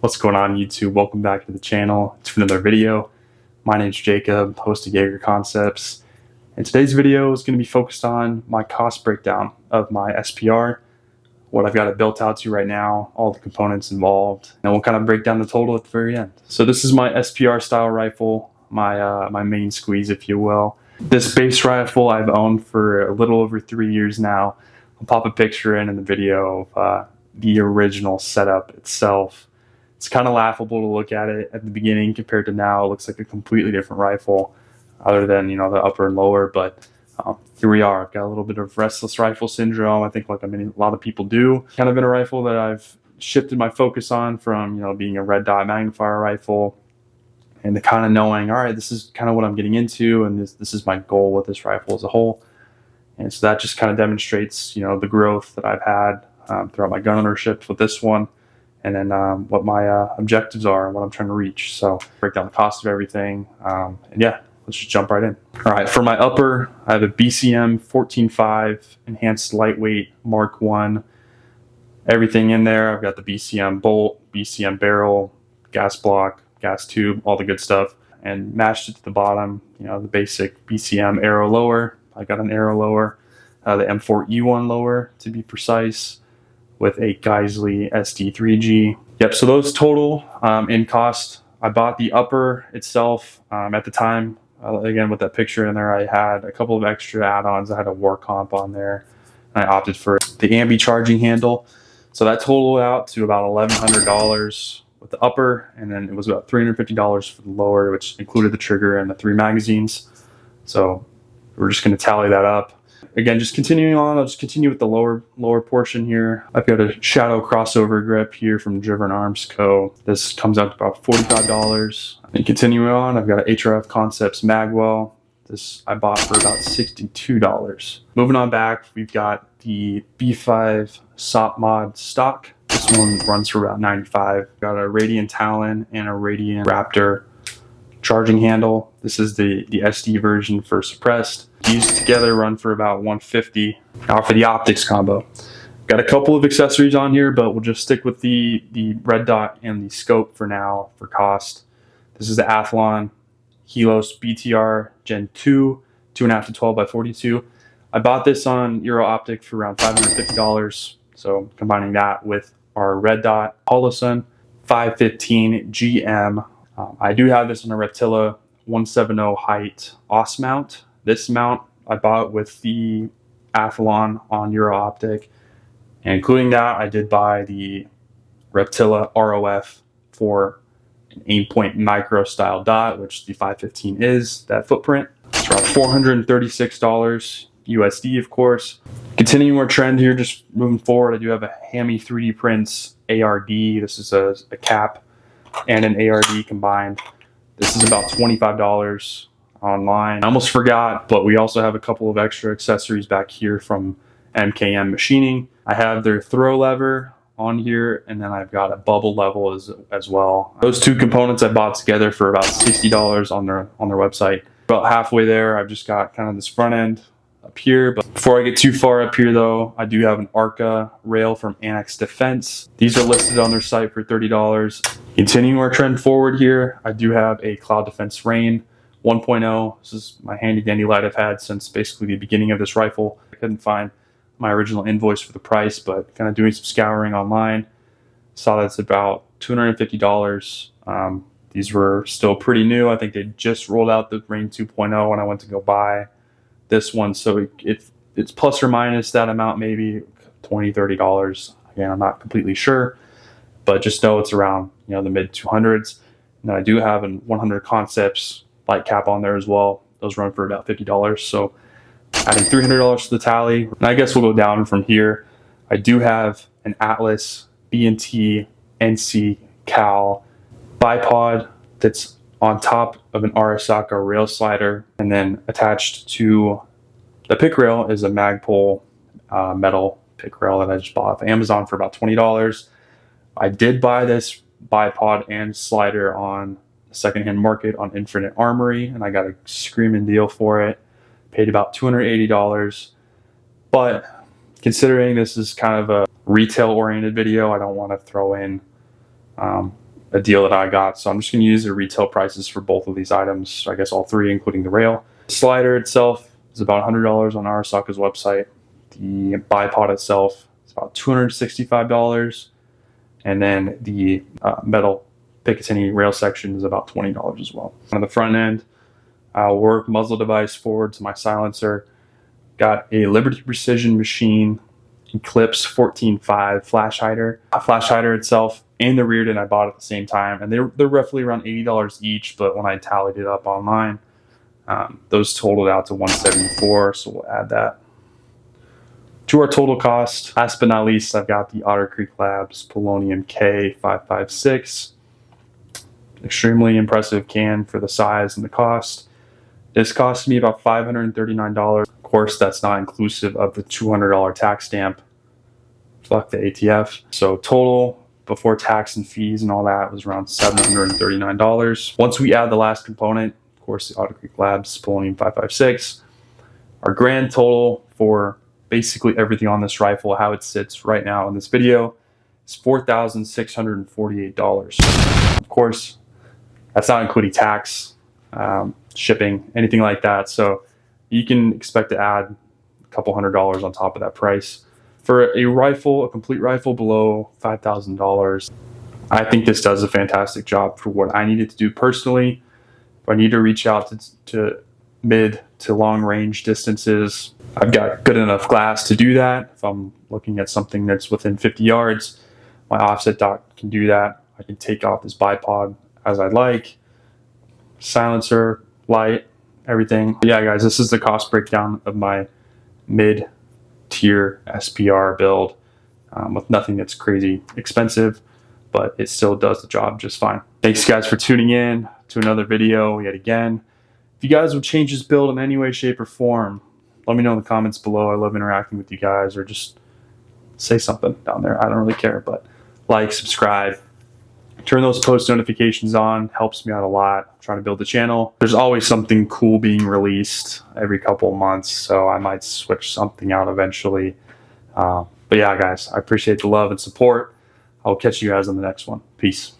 What's going on, YouTube? Welcome back to the channel. It's for another video. My name's Jacob, host of Jaeger Concepts. And today's video is going to be focused on my cost breakdown of my SPR, what I've got it built out to right now, all the components involved, and we'll kind of break down the total at the very end. So this is my SPR style rifle, my main squeeze, if you will. This base rifle I've owned for a little over 3 years now. I'll pop a picture in the video of the original setup itself. It's kind of laughable to look at it at the beginning compared to now. It looks like a completely different rifle other than, the upper and lower, but here we are. I've got a little bit of restless rifle syndrome, I think, like a lot of people do. Kind of been a rifle that I've shifted my focus on from, being a red dot magnifier rifle and to kind of knowing, all right, this is kind of what I'm getting into, and this is my goal with this rifle as a whole. And so that just kind of demonstrates, the growth that I've had throughout my gun ownership with this one. And then what my objectives are and what I'm trying to reach. So break down the cost of everything. And yeah, let's just jump right in. All right, for my upper, I have a BCM 14.5 enhanced lightweight Mark 1. Everything in there. I've got the BCM bolt, BCM barrel, gas block, gas tube, all the good stuff. And matched it to the bottom, the basic BCM arrow lower. I got an arrow lower, the M4E1 lower to be precise, with a Geisley SD3G. Yep, so those total in cost. I bought the upper itself at the time. Again, with that picture in there, I had a couple of extra add-ons. I had a war comp on there. And I opted for the ambi charging handle. So that totaled out to about $1,100 with the upper, and then it was about $350 for the lower, which included the trigger and the 3 magazines. So we're just gonna tally that up. Again, just continuing on, I'll just continue with the lower portion here. I've got a Shadow crossover grip here from Driven Arms Co. This comes out to about $45. And continuing on, I've got an HRF Concepts Magwell. This I bought for about $62. Moving on back, we've got the B5 SOP Mod stock. This one runs for about $95. Got a Radiant Talon and a Radiant Raptor charging handle. This is the SD version for suppressed. These together run for about $150. Now for the optics combo, got a couple of accessories on here, but we'll just stick with the red dot and the scope for now for cost. This is the Athlon Helos BTR Gen 2, 2.5 to 12 by 42. I bought this on Euro Optic for around $550. So combining that with our red dot Holosun 515 GM. I do have this on a Reptilla 170 height OS mount. This mount I bought with the Athlon on Euro Optic, and including that, I did buy the Reptilla ROF for an aim point micro style dot, which the 515 is, that footprint. It's around $436 USD, of course. Continuing our trend here, just moving forward, I do have a Hami 3D Prints ARD. This is a cap and an ARD combined. This is about $25 online. I almost forgot, but we also have a couple of extra accessories back here from MKM Machining. I have their throw lever on here, and then I've got a bubble level as well. Those two components I bought together for about $60 on their website. About halfway there, I've just got kind of this front end up here. But before I get too far up here though, I do have an ARCA rail from Annex Defense. These are listed on their site for $30. Continuing our trend forward here, I do have a Cloud Defense Rain 1.0. This is my handy dandy light I've had since basically the beginning of this rifle. I couldn't find my original invoice for the price, but kind of doing some scouring online, saw that's about $250. These were still pretty new. I think they just rolled out the Rain 2.0 when I went to go buy this one, so it's plus or minus that amount, maybe $20-$30. Again, I'm not completely sure, but just know it's around the mid 200s. And then I do have an 100 Concepts light cap on there as well. Those run for about $50. So adding $300 to the tally, and I guess we'll go down from here. I do have an Atlas B&T NC Cal bipod that's on top of an Arasaka rail slider, and then attached to the pick rail is a Magpul metal pick rail that I just bought off Amazon for about $20. I did buy this bipod and slider on the secondhand market on Infinite Armory, and I got a screaming deal for it. Paid about $280, but considering this is kind of a retail oriented video, I don't want to throw in a deal that I got. So I'm just going to use the retail prices for both of these items. I guess all three, including the rail. The slider itself is about $100 on Arisaka's website. The bipod itself is about $265. And then the metal Picatinny rail section is about $20 as well. On the front end, I'll work muzzle device forward to my silencer. Got a Liberty Precision Machine Eclipse 14.5 flash hider. A flash hider itself and the rear end I bought at the same time, and they're roughly around $80 each, but when I tallied it up online, those totaled out to $174, so we'll add that to our total cost. Last but not least, I've got the Otter Creek Labs Polonium K556. Extremely impressive can for the size and the cost. This cost me about $539. Of course, that's not inclusive of the $200 tax stamp. Fuck the ATF. So total before tax and fees and all that was around $739. Once we add the last component, of course, the Otter Creek Labs Polonium 556, our grand total for basically everything on this rifle, how it sits right now in this video, is $4,648. Of course, that's not including tax, shipping, anything like that. So you can expect to add a couple $100 on top of that price. For a rifle, a complete rifle below $5,000, I think this does a fantastic job for what I needed to do personally. If I need to reach out to mid to long range distances, I've got good enough glass to do that. If I'm looking at something that's within 50 yards, my offset dot can do that. I can take off this bipod as I like. Silencer, light, everything. But yeah, guys, this is the cost breakdown of my mid-tier SPR build with nothing that's crazy expensive, but it still does the job just fine. Thanks, guys, for tuning in to another video yet again. If you guys would change this build in any way, shape, or form, let me know in the comments below. I love interacting with you guys, or just say something down there. I don't really care, but like, subscribe, turn those post notifications on. Helps me out a lot. I'm trying to build the channel. There's always something cool being released every couple of months, so I might switch something out eventually. But yeah, guys, I appreciate the love and support. I'll catch you guys on the next one. Peace.